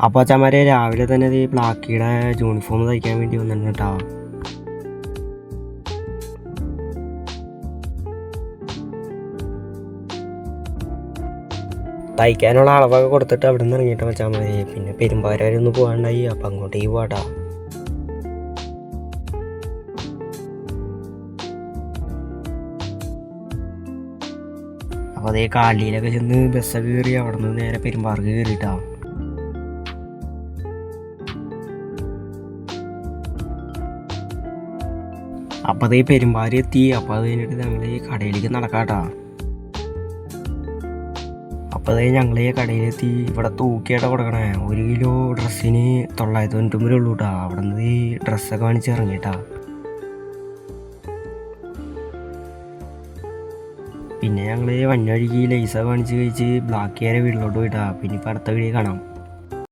അപ്പോൾ അച്ഛന്മാരെ രാവിലെ തന്നെ ഈ ബ്ലാക്കിയുടെ യൂണിഫോം തയ്ക്കാൻ വേണ്ടി വന്നിട്ടുണ്ട് കേട്ടോ. തയ്ക്കാനുള്ള അളവൊക്കെ കൊടുത്തിട്ട് അവിടെ നിന്ന് ഇറങ്ങിയിട്ട് അച്ഛന്മാരെ പിന്നെ പെരുമ്പാവൂർ ഒന്ന് പോകാണ്ടായി. അപ്പം അങ്ങോട്ടേക്ക് പോവാട്ടാ. അപ്പോൾ അതേ കാളിയിലൊക്കെ ചെന്ന് ബസ്സൊക്കെ കയറി അവിടെ നിന്ന് നേരെ പെരുമ്പാവൂർക്ക് കയറിയിട്ടാ. അപ്പോൾ അതേ പെരുമ്പാവൂർ എത്തി. അപ്പോൾ അത് കഴിഞ്ഞിട്ട് ഞങ്ങൾ ഈ കടയിലേക്ക് നടക്കാട്ടാ. അപ്പോൾ അതേ ഞങ്ങൾ ഈ കടയിലെത്തി. ഇവിടെ തൂക്കിയായിട്ടാണ് കൊടുക്കണേ. 1 കിലോ ഡ്രസ്സിന് 990 ഉള്ളൂ കേട്ടോ. അവിടെ നിന്ന് ഈ ഡ്രസ്സൊക്കെ കാണിച്ച് ഇറങ്ങിയിട്ടാ. പിന്നെ ഞങ്ങൾ വന്നൊഴുകി ലൈസൊക്കെ കാണിച്ച് കഴിച്ച് ബ്ലാക്കിയാരെ വീട്ടിലോട്ട് പോയിട്ടാ. പിന്നെ ഇപ്പം അടുത്ത വീഡിയോ കാണാം.